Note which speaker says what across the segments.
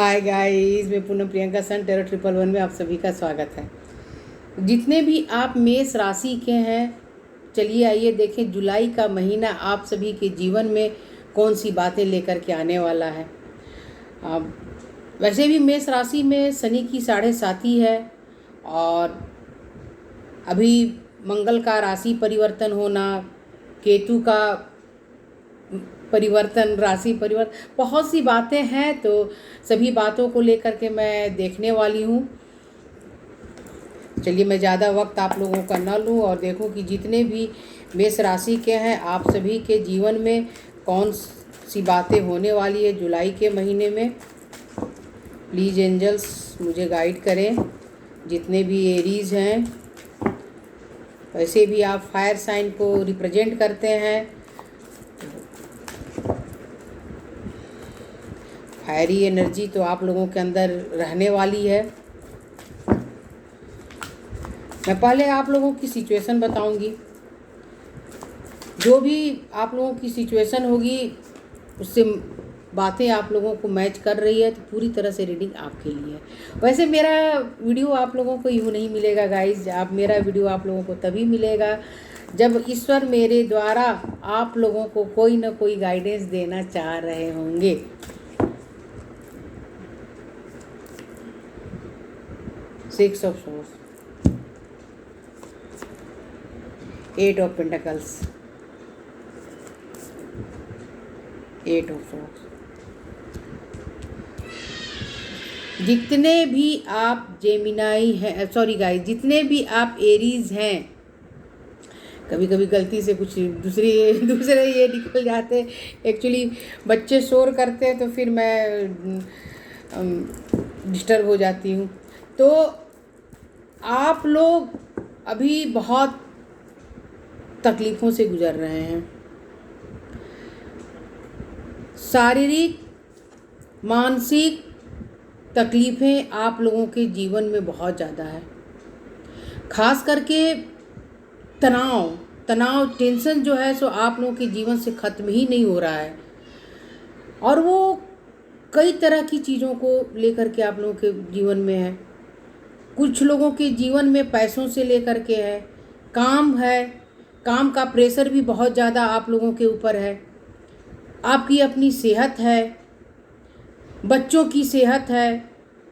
Speaker 1: Hi guys, मैं पूनम प्रियंका सन tarot 111 में आप सभी का स्वागत है। जितने भी आप मेष राशि के हैं, चलिए आइए देखें जुलाई का महीना आप सभी के जीवन में कौन सी बातें लेकर के आने वाला है। अब वैसे भी मेष राशि में शनि की 7.5 है और अभी मंगल का राशि परिवर्तन होना, केतु का परिवर्तन, राशि परिवर्तन, बहुत सी बातें हैं। तो सभी बातों को लेकर के मैं देखने वाली हूँ। चलिए मैं ज़्यादा वक्त आप लोगों का न लूँ और देखूँ कि जितने भी मेष राशि के हैं आप सभी के जीवन में कौन सी बातें होने वाली है जुलाई के महीने में। प्लीज़ एंजल्स मुझे गाइड करें। जितने भी एरीज हैं, वैसे भी आप फायर साइन को रिप्रेजेंट करते हैं, फायरी एनर्जी तो आप लोगों के अंदर रहने वाली है। मैं पहले आप लोगों की सिचुएशन बताऊंगी, जो भी आप लोगों की सिचुएशन होगी उससे बातें आप लोगों को मैच कर रही है तो पूरी तरह से रीडिंग आपके लिए है। वैसे मेरा वीडियो आप लोगों को यूँ नहीं मिलेगा गाइज, मेरा वीडियो आप लोगों को तभी मिलेगा जब ईश्वर मेरे द्वारा आप लोगों को कोई ना कोई गाइडेंस देना चाह रहे होंगे। Six of source, 8 of pentacles, 8 of source. जितने भी आप जेमिनाई हैं, सॉरी गाइस, जितने भी आप एरीज हैं, कभी कभी गलती से कुछ दूसरे ये निकल जाते। एक्चुअली बच्चे शोर करते हैं तो फिर मैं डिस्टर्ब हो जाती हूँ। तो आप लोग अभी बहुत तकलीफ़ों से गुजर रहे हैं। शारीरिक मानसिक तकलीफ़ें आप लोगों के जीवन में बहुत ज़्यादा है। खास करके तनाव टेंशन जो है सो आप लोगों के जीवन से ख़त्म ही नहीं हो रहा है और वो कई तरह की चीज़ों को लेकर के आप लोगों के जीवन में है। कुछ लोगों के जीवन में पैसों से लेकर के है, काम है, काम का प्रेशर भी बहुत ज़्यादा आप लोगों के ऊपर है, आपकी अपनी सेहत है, बच्चों की सेहत है,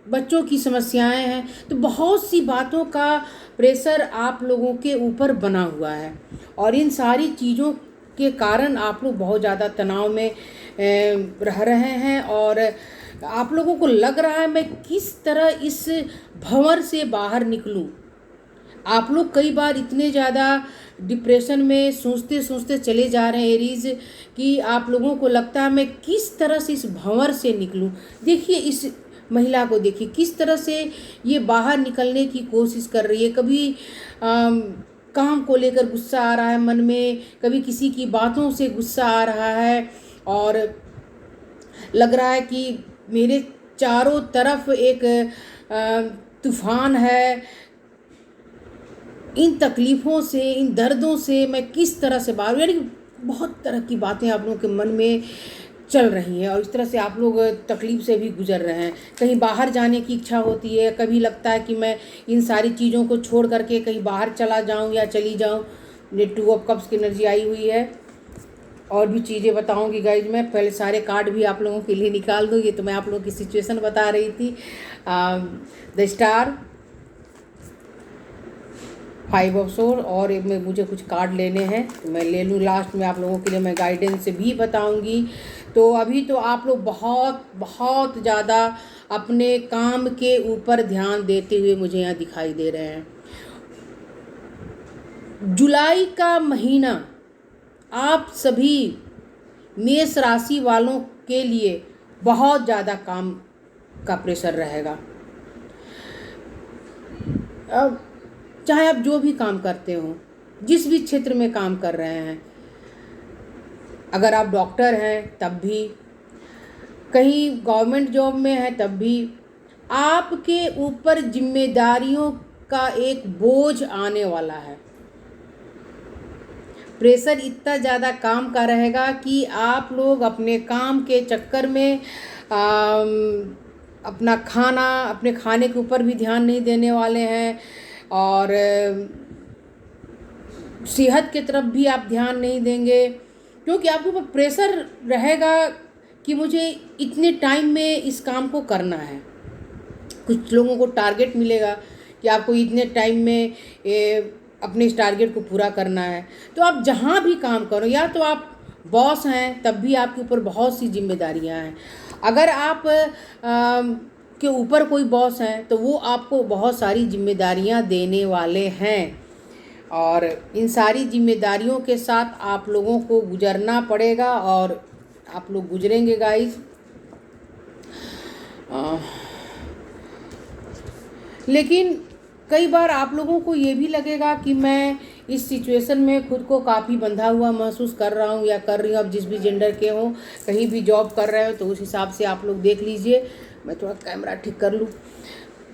Speaker 1: बच्चों की समस्याएं हैं। तो बहुत सी बातों का प्रेशर आप लोगों के ऊपर बना हुआ है और इन सारी चीज़ों के कारण आप लोग बहुत ज़्यादा तनाव में रह रहे हैं और आप लोगों को लग रहा है मैं किस तरह इस भंवर से बाहर निकलूं। आप लोग कई बार इतने ज़्यादा डिप्रेशन में सोचते सोचते चले जा रहे हैं एरीज कि आप लोगों को लगता है मैं किस तरह से इस भंवर से निकलूं। देखिए इस महिला को, देखिए किस तरह से ये बाहर निकलने की कोशिश कर रही है। कभी काम को लेकर गुस्सा आ रहा है मन में, कभी किसी की बातों से गुस्सा आ रहा है और लग रहा है कि मेरे चारों तरफ एक तूफान है। इन तकलीफ़ों से, इन दर्दों से मैं किस तरह से बाहर, यानी बहुत तरह की बातें आप लोगों के मन में चल रही हैं और इस तरह से आप लोग तकलीफ़ से भी गुजर रहे हैं। कहीं बाहर जाने की इच्छा होती है, कभी लगता है कि मैं इन सारी चीज़ों को छोड़ करके कहीं बाहर चला जाऊं या चली जाऊं। ये 2 ऑफ कप्स की एनर्जी आई हुई है। और भी चीज़ें बताऊंगी गाइज, मैं पहले सारे कार्ड भी आप लोगों के लिए निकाल दूँ। ये तो मैं आप लोगों की सिचुएशन बता रही थी। द स्टार, 5 ऑफ सोर्ड और मुझे कुछ कार्ड लेने हैं तो मैं ले लूँ। लास्ट में आप लोगों के लिए मैं गाइडेंस भी बताऊंगी। तो अभी तो आप लोग बहुत ज़्यादा अपने काम के ऊपर ध्यान देते हुए मुझे यहाँ दिखाई दे रहे हैं। जुलाई का महीना आप सभी मेष राशि वालों के लिए बहुत ज़्यादा काम का प्रेशर रहेगा। अब चाहे आप जो भी काम करते हो, जिस भी क्षेत्र में काम कर रहे हैं, अगर आप डॉक्टर हैं तब भी, कहीं गवर्नमेंट जॉब में है तब भी, आपके ऊपर जिम्मेदारियों का एक बोझ आने वाला है। प्रेशर इतना ज़्यादा काम का रहेगा कि आप लोग अपने काम के चक्कर में अपना खाना, अपने खाने के ऊपर भी ध्यान नहीं देने वाले हैं, और सेहत की तरफ भी आप ध्यान नहीं देंगे, क्योंकि आपके ऊपर प्रेशर रहेगा कि मुझे इतने टाइम में इस काम को करना है। कुछ लोगों को टारगेट मिलेगा कि आपको इतने टाइम में अपने इस टारगेट को पूरा करना है। तो आप जहाँ भी काम करो, या तो आप बॉस हैं तब भी आपके ऊपर बहुत सी जिम्मेदारियाँ हैं। अगर आप के ऊपर कोई बॉस हैं तो वो आपको बहुत सारी जिम्मेदारियाँ देने वाले हैं, और इन सारी जिम्मेदारियों के साथ आप लोगों को गुजरना पड़ेगा, और आप लोग गुजरेंगे गाइस। लेकिन कई बार आप लोगों को ये भी लगेगा कि मैं इस सिचुएशन में खुद को काफ़ी बंधा हुआ महसूस कर रहा हूँ या कर रही हूँ। अब जिस भी जेंडर के हों, कहीं भी जॉब कर रहे हो तो उस हिसाब से आप लोग देख लीजिए। मैं थोड़ा कैमरा ठीक कर लूँ।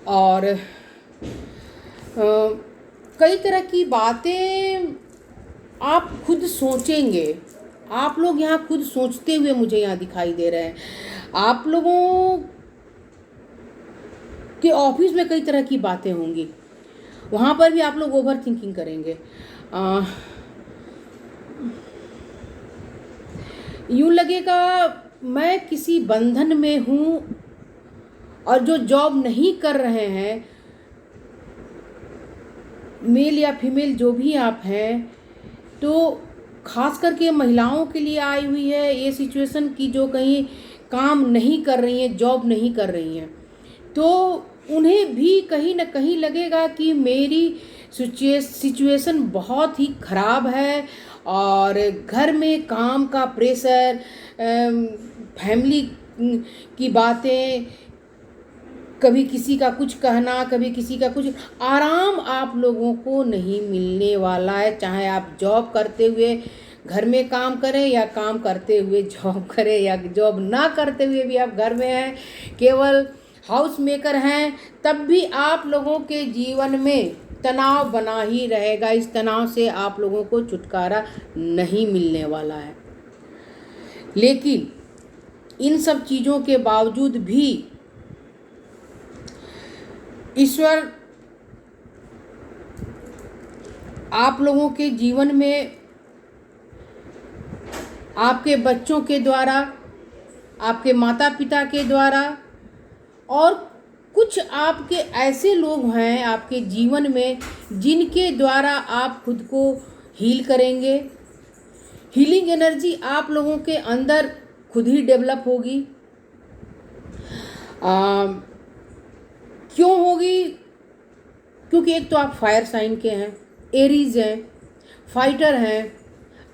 Speaker 1: और कई तरह की बातें आप खुद सोचेंगे। आप लोग यहाँ खुद सोचते हुए मुझे यहाँ दिखाई दे रहे हैं। आप लोगों के ऑफिस में कई तरह की बातें होंगी, वहाँ पर भी आप लोग ओवर थिंकिंग करेंगे। यूँ लगेगा मैं किसी बंधन में हूँ, और जो जॉब नहीं कर रहे हैं, मेल या फीमेल जो भी आप हैं, तो खास करके महिलाओं के लिए आई हुई है ये सिचुएशन की जो कहीं काम नहीं कर रही हैं, जॉब नहीं कर रही हैं, तो उन्हें भी कहीं ना कहीं लगेगा कि मेरी सिचुएशन बहुत ही ख़राब है, और घर में काम का प्रेशर, फैमिली की बातें, कभी किसी का कुछ कहना, कभी किसी का कुछ, आराम आप लोगों को नहीं मिलने वाला है। चाहे आप जॉब करते हुए घर में काम करें, या काम करते हुए जॉब करें, या जॉब ना करते हुए भी आप घर में हैं, केवल हाउस मेकर हैं, तब भी आप लोगों के जीवन में तनाव बना ही रहेगा। इस तनाव से आप लोगों को छुटकारा नहीं मिलने वाला है। लेकिन इन सब चीज़ों के बावजूद भी ईश्वर आप लोगों के जीवन में आपके बच्चों के द्वारा, आपके माता पिता के द्वारा, और कुछ आपके ऐसे लोग हैं आपके जीवन में जिनके द्वारा आप खुद को हील करेंगे। हीलिंग एनर्जी आप लोगों के अंदर खुद ही डेवलप होगी। क्यों होगी? क्योंकि एक तो आप फायर साइन के हैं, एरीज हैं, फाइटर हैं,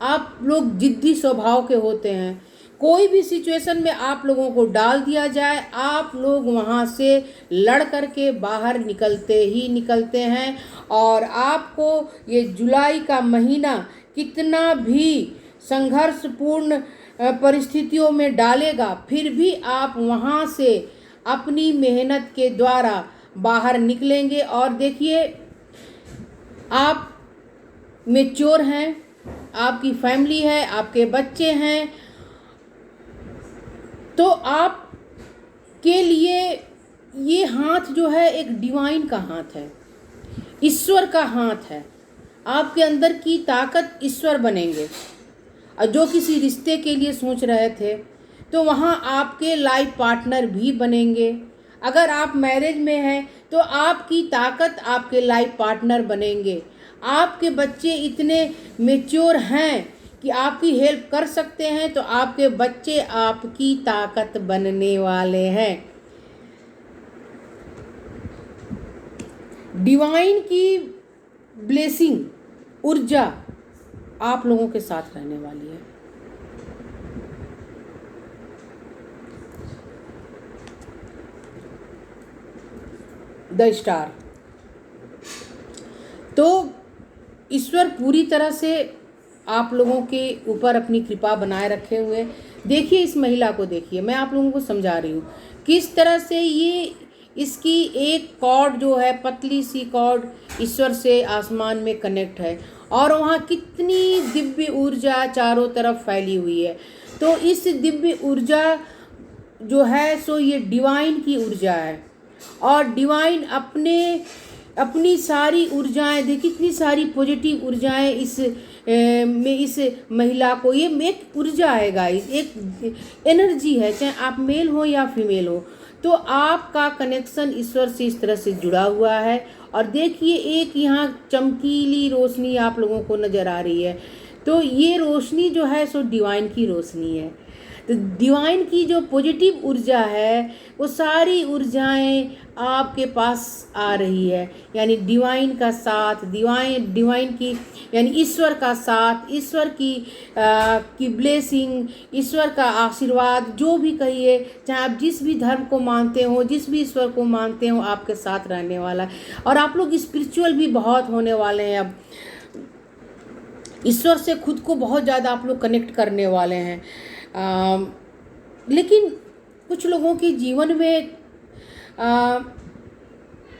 Speaker 1: आप लोग जिद्दी स्वभाव के होते हैं। कोई भी सिचुएशन में आप लोगों को डाल दिया जाए, आप लोग वहाँ से लड़ कर के बाहर निकलते ही निकलते हैं। और आपको ये जुलाई का महीना कितना भी संघर्षपूर्ण परिस्थितियों में डालेगा, फिर भी आप वहाँ से अपनी मेहनत के द्वारा बाहर निकलेंगे। और देखिए, आप मैच्योर हैं, आपकी फैमिली है, आपके बच्चे हैं, तो आप के लिए ये हाथ जो है एक डिवाइन का हाथ है, ईश्वर का हाथ है। आपके अंदर की ताकत ईश्वर बनेंगे। और जो किसी रिश्ते के लिए सोच रहे थे, तो वहाँ आपके लाइफ पार्टनर भी बनेंगे। अगर आप मैरिज में हैं तो आपकी ताकत आपके लाइफ पार्टनर बनेंगे। आपके बच्चे इतने मैच्योर हैं कि आपकी हेल्प कर सकते हैं, तो आपके बच्चे आपकी ताकत बनने वाले हैं। डिवाइन की ब्लेसिंग, ऊर्जा आप लोगों के साथ रहने वाली है। The star. तो ईश्वर पूरी तरह से आप लोगों के ऊपर अपनी कृपा बनाए रखे हुए। देखिए इस महिला को, देखिए, मैं आप लोगों को समझा रही हूँ किस तरह से ये इसकी एक कॉर्ड जो है, पतली सी कॉर्ड, ईश्वर से आसमान में कनेक्ट है, और वहाँ कितनी दिव्य ऊर्जा चारों तरफ फैली हुई है। तो इस दिव्य ऊर्जा जो है सो ये डिवाइन की ऊर्जा है। और डिवाइन अपनी सारी ऊर्जाएं, देखिए कितनी सारी पॉजिटिव ऊर्जाएं इस महिला को, ये एक ऊर्जा है गाइस, एक एनर्जी है, चाहे आप मेल हो या फीमेल हो। तो आपका कनेक्शन ईश्वर से इस तरह से जुड़ा हुआ है। और देखिए एक यहाँ चमकीली रोशनी आप लोगों को नज़र आ रही है। तो ये रोशनी जो है सो डिवाइन की रोशनी है। तो डिवाइन की जो पॉजिटिव ऊर्जा है वो सारी ऊर्जाएं आपके पास आ रही है। यानी डिवाइन का साथ, डिवाइन की यानी ईश्वर का साथ, ईश्वर की ब्लेसिंग, ईश्वर का आशीर्वाद, जो भी कहिए, चाहे आप जिस भी धर्म को मानते हो, जिस भी ईश्वर को मानते हो, आपके साथ रहने वाला है। और आप लोग स्पिरिचुअल भी बहुत होने वाले हैं। अब ईश्वर से खुद को बहुत ज़्यादा आप लोग कनेक्ट करने वाले हैं। लेकिन कुछ लोगों के जीवन में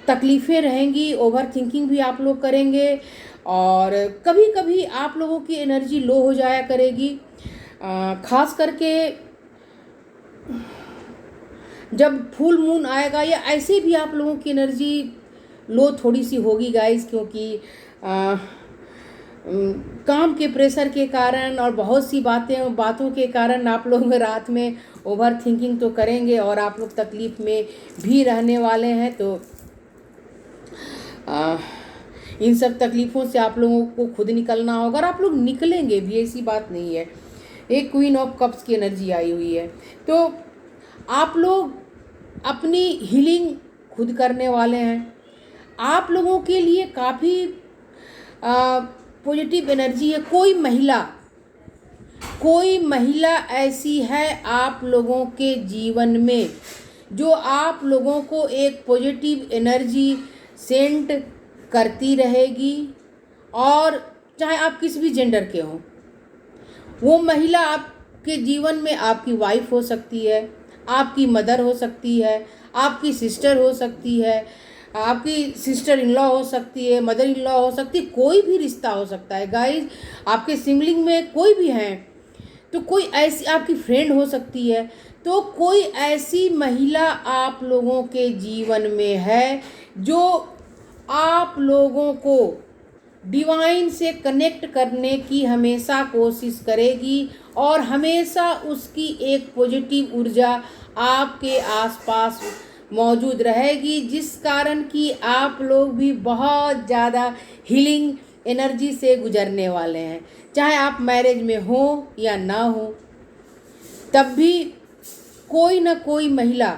Speaker 1: तकलीफ़ें रहेंगी, ओवर थिंकिंग भी आप लोग करेंगे, और कभी कभी आप लोगों की एनर्जी लो हो जाया करेगी। खास करके जब फुल मून आएगा या ऐसे भी आप लोगों की एनर्जी लो थोड़ी सी होगी गाइस, क्योंकि काम के प्रेशर के कारण और बहुत सी बातों के कारण आप लोग रात में ओवर थिंकिंग तो करेंगे और आप लोग तकलीफ़ में भी रहने वाले हैं। तो इन सब तकलीफ़ों से आप लोगों को खुद निकलना होगा, और आप लोग निकलेंगे भी, ऐसी बात नहीं है। एक क्वीन ऑफ कप्स की एनर्जी आई हुई है। तो आप लोग अपनी हीलिंग खुद करने वाले हैं। आप लोगों के लिए काफ़ी पॉजिटिव एनर्जी है। कोई महिला ऐसी है आप लोगों के जीवन में जो आप लोगों को एक पॉजिटिव एनर्जी सेंड करती रहेगी, और चाहे आप किसी भी जेंडर के हों। वो महिला आपके जीवन में आपकी वाइफ हो सकती है, आपकी मदर हो सकती है, आपकी सिस्टर हो सकती है, आपकी सिस्टर इन लॉ हो सकती है, मदर इन लॉ हो सकती है, कोई भी रिश्ता हो सकता है गाइस। आपके सिबलिंग में कोई भी हैं, तो कोई ऐसी आपकी फ्रेंड हो सकती है। तो कोई ऐसी महिला आप लोगों के जीवन में है जो आप लोगों को डिवाइन से कनेक्ट करने की हमेशा कोशिश करेगी, और हमेशा उसकी एक पॉजिटिव ऊर्जा आपके आसपास मौजूद रहेगी, जिस कारण कि आप लोग भी बहुत ज़्यादा हीलिंग एनर्जी से गुजरने वाले हैं। चाहे आप मैरिज में हो या ना हो, तब भी कोई ना कोई महिला,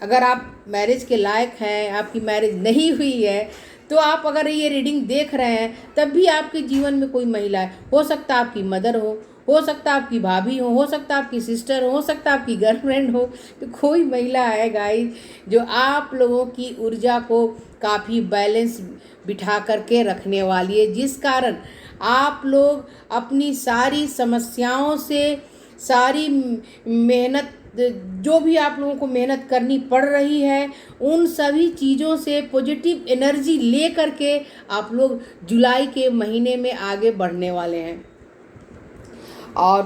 Speaker 1: अगर आप मैरिज के लायक हैं, आपकी मैरिज नहीं हुई है, तो आप अगर ये रीडिंग देख रहे हैं, तब भी आपके जीवन में कोई महिला है। हो सकता है आपकी मदर हो सकता है आपकी भाभी हो सकता है आपकी सिस्टर हो सकता है आपकी गर्लफ्रेंड हो। तो कोई महिला है गाइस जो आप लोगों की ऊर्जा को काफ़ी बैलेंस बिठा करके रखने वाली है, जिस कारण आप लोग अपनी सारी समस्याओं से, सारी मेहनत, जो भी आप लोगों को मेहनत करनी पड़ रही है, उन सभी चीज़ों से पॉजिटिव एनर्जी ले करके आप लोग जुलाई के महीने में आगे बढ़ने वाले हैं। और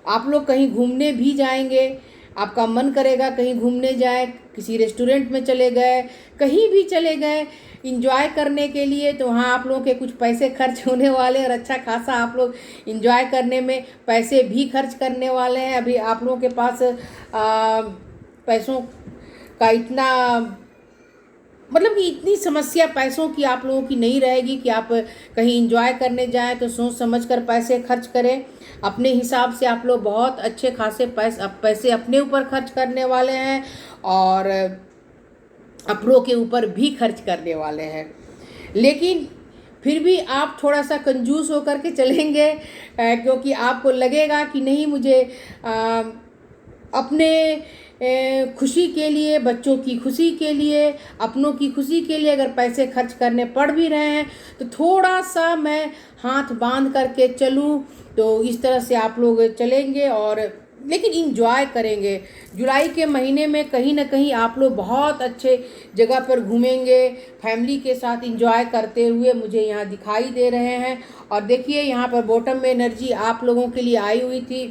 Speaker 1: आप लोग कहीं घूमने भी जाएंगे, आपका मन करेगा कहीं घूमने जाए, किसी रेस्टोरेंट में चले गए, कहीं भी चले गए इंजॉय करने के लिए, तो वहाँ आप लोगों के कुछ पैसे खर्च होने वाले, और अच्छा खासा आप लोग इंजॉय करने में पैसे भी खर्च करने वाले हैं। अभी आप लोगों के पास पैसों का इतना, मतलब कि इतनी समस्या पैसों की आप लोगों की नहीं रहेगी कि आप कहीं इंजॉय करने जाएं तो सोच समझ कर पैसे खर्च करें। अपने हिसाब से आप लोग बहुत अच्छे खासे पैसे अपने ऊपर खर्च करने वाले हैं, और अपनों के ऊपर भी खर्च करने वाले हैं। लेकिन फिर भी आप थोड़ा सा कंजूस होकर के चलेंगे, क्योंकि आपको लगेगा कि नहीं, मुझे अपने खुशी के लिए, बच्चों की खुशी के लिए, अपनों की खुशी के लिए अगर पैसे खर्च करने पड़ भी रहे हैं, तो थोड़ा सा मैं हाथ बांध करके चलूँ, तो इस तरह से आप लोग चलेंगे, और लेकिन इंजॉय करेंगे। जुलाई के महीने में कहीं ना कहीं आप लोग बहुत अच्छे जगह पर घूमेंगे, फैमिली के साथ इंजॉय करते हुए मुझे यहाँ दिखाई दे रहे हैं। और देखिए यहाँ पर बॉटम में एनर्जी आप लोगों के लिए आई हुई थी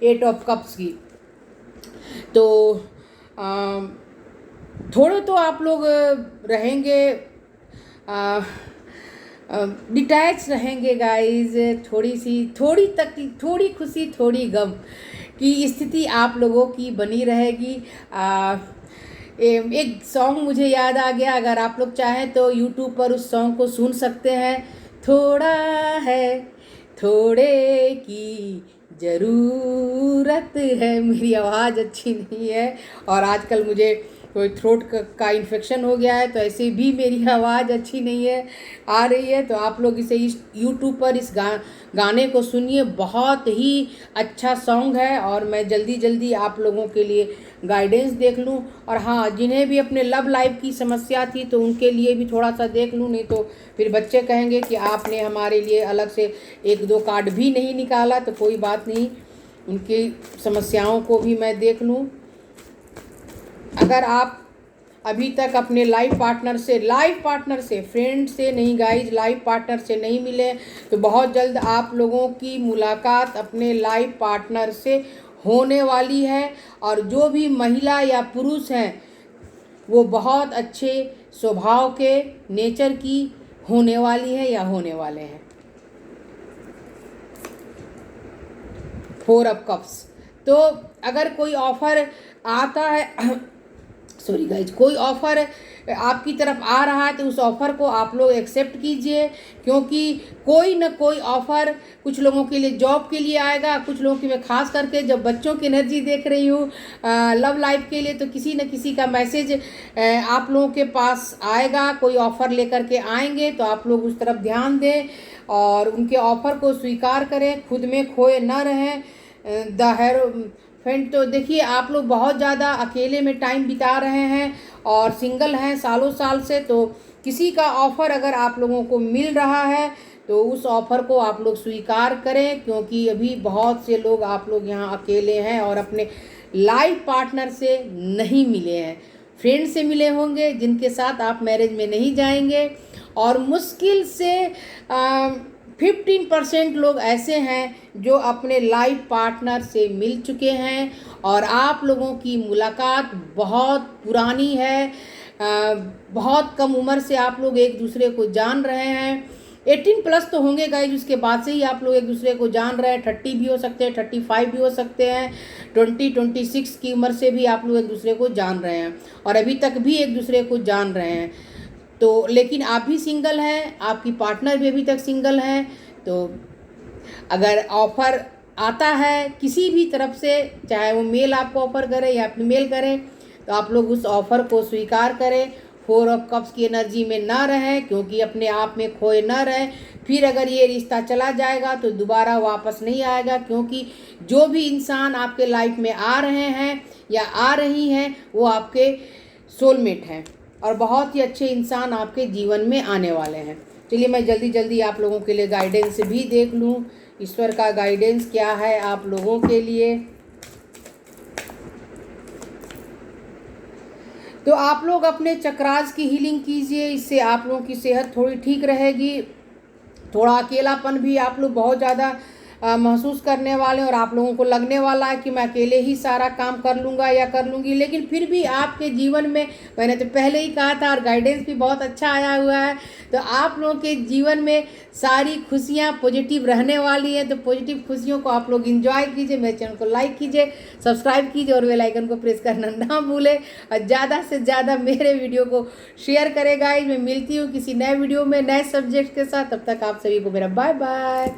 Speaker 1: 8 ऑफ कप्स की। तो थोड़े तो आप लोग रहेंगे, डिटैच रहेंगे गाइस, थोड़ी खुशी थोड़ी गम की स्थिति आप लोगों की बनी रहेगी। एक सॉन्ग मुझे याद आ गया, अगर आप लोग चाहें तो यूट्यूब पर उस सॉन्ग को सुन सकते हैं। थोड़ा है, थोड़े की ज़रूरत है। मेरी आवाज़ अच्छी नहीं है और आजकल मुझे कोई थ्रोट का इन्फेक्शन हो गया है, तो ऐसे भी मेरी आवाज़ अच्छी नहीं है आ रही है। तो आप लोग इसे इस यूट्यूब पर इस गाने को सुनिए, बहुत ही अच्छा सॉन्ग है और मैं जल्दी जल्दी आप लोगों के लिए गाइडेंस देख लूँ। और हाँ, जिन्हें भी अपने लव लाइफ की समस्या थी तो उनके लिए भी थोड़ा सा देख लूँ, नहीं तो फिर बच्चे कहेंगे कि आपने हमारे लिए अलग से 1-2 कार्ड भी नहीं निकाला। तो कोई बात नहीं, उनकी समस्याओं को भी मैं देख लूँ। अगर आप अभी तक अपने लाइफ पार्टनर से फ्रेंड से नहीं गाइज, लाइफ पार्टनर से नहीं मिले तो बहुत जल्द आप लोगों की मुलाकात अपने लाइफ पार्टनर से होने वाली है। और जो भी महिला या पुरुष हैं वो बहुत अच्छे स्वभाव के, नेचर की होने वाली है या होने वाले हैं। 4 ऑफ कप्स। तो अगर कोई ऑफ़र आता है सॉरी गाइज, कोई ऑफ़र आपकी तरफ आ रहा है तो उस ऑफ़र को आप लोग एक्सेप्ट कीजिए, क्योंकि कोई न कोई ऑफ़र कुछ लोगों के लिए जॉब के लिए आएगा, कुछ लोगों की, मैं खास करके जब बच्चों की एनर्जी देख रही हूँ लव लाइफ के लिए, तो किसी न किसी का मैसेज आप लोगों के पास आएगा, कोई ऑफ़र लेकर के आएंगे। तो आप लोग उस तरफ ध्यान दें और उनके ऑफ़र को स्वीकार करें, खुद में खोए न रहें। फ्रेंड, तो देखिए आप लोग बहुत ज़्यादा अकेले में टाइम बिता रहे हैं और सिंगल हैं सालों साल से, तो किसी का ऑफ़र अगर आप लोगों को मिल रहा है तो उस ऑफ़र को आप लोग स्वीकार करें, क्योंकि अभी बहुत से लोग आप लोग यहाँ अकेले हैं और अपने लाइफ पार्टनर से नहीं मिले हैं। फ्रेंड से मिले होंगे जिनके साथ आप मैरिज में नहीं जाएंगे, और मुश्किल से 15% लोग ऐसे हैं जो अपने लाइफ पार्टनर से मिल चुके हैं और आप लोगों की मुलाकात बहुत पुरानी है। बहुत कम उम्र से आप लोग एक दूसरे को जान रहे हैं। 18+ तो होंगे गाइज, उसके बाद से ही आप लोग एक दूसरे को जान रहे हैं। 30 भी हो सकते हैं, 35 भी हो सकते हैं, 26 की उम्र से भी आप लोग एक दूसरे को जान रहे हैं और अभी तक भी एक दूसरे को जान रहे हैं। तो लेकिन आप भी सिंगल हैं, आपकी पार्टनर भी अभी तक सिंगल हैं, तो अगर ऑफ़र आता है किसी भी तरफ से, चाहे वो मेल आपको ऑफ़र करे या फीमेल करें, तो आप लोग उस ऑफ़र को स्वीकार करें। 4 ऑफ कप्स की एनर्जी में ना रहें, क्योंकि अपने आप में खोए ना रहें। फिर अगर ये रिश्ता चला जाएगा तो दोबारा वापस नहीं आएगा, क्योंकि जो भी इंसान आपके लाइफ में आ रहे हैं या आ रही हैं वो आपके सोलमेट हैं और बहुत ही अच्छे इंसान आपके जीवन में आने वाले हैं। चलिए मैं जल्दी जल्दी आप लोगों के लिए गाइडेंस भी देख लूँ, ईश्वर का गाइडेंस क्या है आप लोगों के लिए। तो आप लोग अपने चक्रास की हीलिंग कीजिए, इससे आप लोगों की सेहत थोड़ी ठीक रहेगी। थोड़ा अकेलापन भी आप लोग बहुत ज़्यादा महसूस करने वाले और आप लोगों को लगने वाला है कि मैं अकेले ही सारा काम कर लूँगा या कर लूँगी, लेकिन फिर भी आपके जीवन में, मैंने तो पहले ही कहा था और गाइडेंस भी बहुत अच्छा आया हुआ है, तो आप लोगों के जीवन में सारी खुशियाँ पॉजिटिव रहने वाली है। तो पॉजिटिव खुशियों को आप लोग एंजॉय कीजिए। मेरे चैनल को लाइक कीजिए, सब्सक्राइब कीजिए और बेल आइकन को प्रेस करना ना भूलें और ज़्यादा से ज़्यादा मेरे वीडियो को शेयर करें गाइस। मैं मिलती हूँ किसी नए वीडियो में नए सब्जेक्ट के साथ, तब तक आप सभी को मेरा बाय बाय।